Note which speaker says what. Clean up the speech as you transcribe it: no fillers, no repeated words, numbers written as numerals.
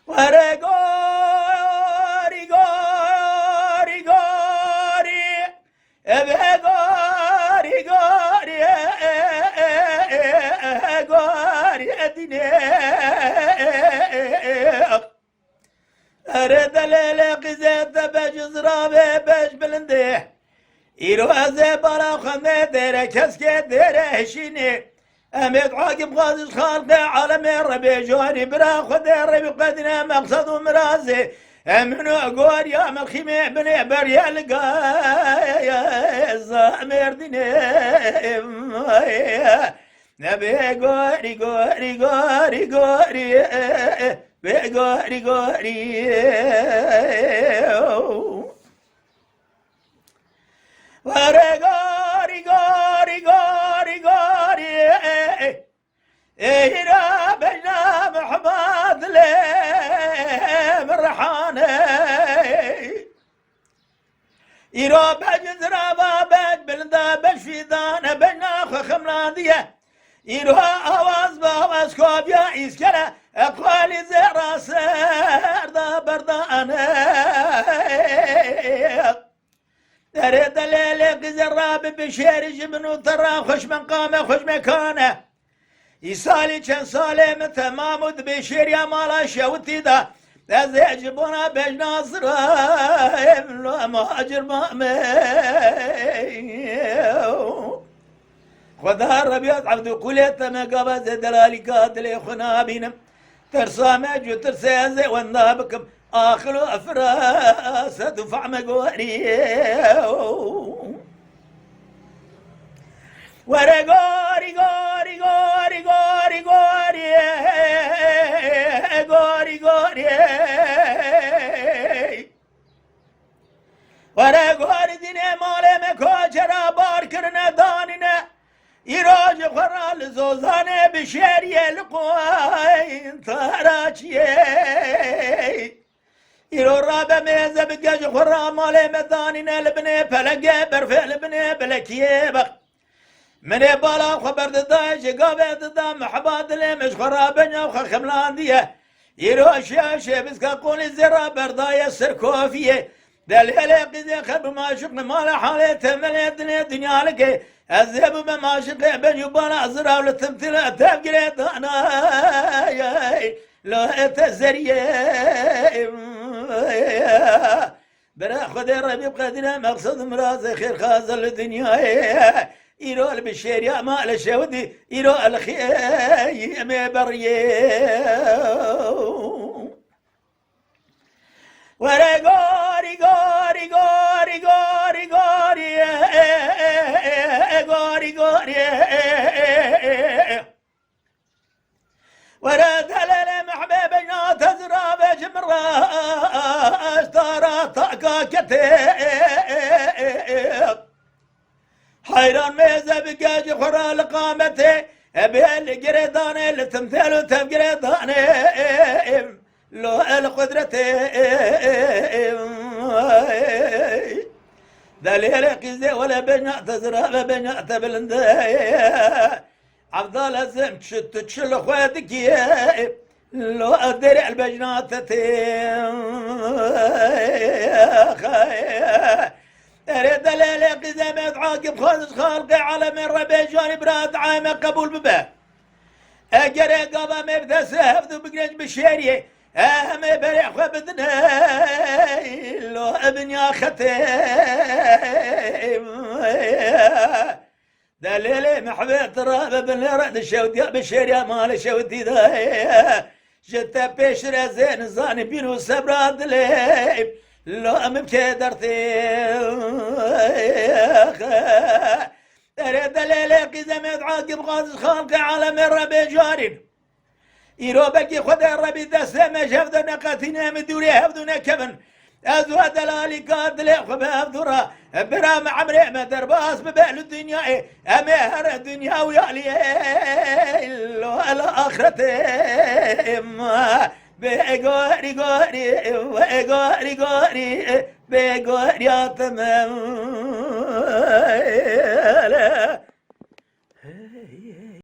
Speaker 1: ورا غوري غوري غوري ابي غوري غوري غوري ادني اريد الليله قزيت بجزرابي بش بلنديه إيروازي برا خمي ديره كسكي ديره هشيني أميت عاقب غازش خالقي عالمي ربي جواني برا خدي ربي قدنا مقصد مرازي أمنو قول يا ملخيمي بني بريا لقايا الزامر ديني نبي قوري قوري قوري قوري قوري قوري ورا غوري غوري غوري غوري إيرا بينا محمد لي مرحاني إيرا بجزرا بابد بلدا بشفيدان بينا خمرانية إيرا أواز باواز كوبيا إسكلا أقوالي زرا سردا برداني أريد الليلة قزراب بشير جبنو ترى خش من قامة خش مكانه يسالي كان صالي متى مامود بشير يا مالا شوتي دا أزيجبونا بيج ناصرة يملو مهاجر مامي خذها الربيات عبدو قوليتا مقابة دلالي قاتلي خنابينم ترسامة جو ترسيزي والنابكم آخر أفراسة دفع مقوري ورا غوري غوري غوري غوري غوري غوري غوري ورا غوري ديني مالي مكوشرا باركرنا داننا إيراج خرال زوزاني بشيري القوين تراجي إيرو رابع ميزة بقاج خرا مالي مدانينا لبني فلقى برفع لبني بلكيبخ مني بالا خبر داش قابع دا محباد لي مش خرا بنيا وخملان ديه إيرو شاشة بسكا قولي زرا بردايا سركوفية دليلي قزي خب ما شقنا مالا حالي تملي دنيا لكي الزيب بما شقي بنيو بالا زرا ولتمثل تبقري دانا لا اتزريه برا خذ ربي بقدنا مقصد مرازي خير خازل الدنيا إيرو البشير يا مال شودي إيرو الخير ما بريه ورا غوري غوري غوري غوري غوري غوري غوري ورا دلل محببنا تزرع بجمراش ترى طاقاكتي حيران ميزة بقاج خرا لقامتي بيل قريداني لتمثال وتبقريداني لو القدرتي دليل قزي ولا بنيا تزرع بنيا تبلندي عبدالله زم تشل خواتك لو أدري البجنات أريد الليلة قزمت عاقب خالص خالقي على من ربي جاني براد عايمة قبول ببه أجري قبا مبدا سهفذو بقريج بشيري أهمي بريح وبدنا لو ابن يا ختيم دليلي محبيت تراب بن رد الشودي بشير يا مال شودي ذا جتا بيشر زين زاني بينو سبراد لي لو مبكي درتي ترى دليلي قزمت عاقب غاز خالق عالم الربي جارين إيرو بكي خدا الربي دسمة شفدنا قاتنا مدوري هفدنا كبن أزوا دلالي قادلي خباب ذرا برام عمري ما درباس ببعل الدنيا أمهر الدنيا ويالي الآخرة بيقوري قوري ويقوري قوري بيقوري يا تمام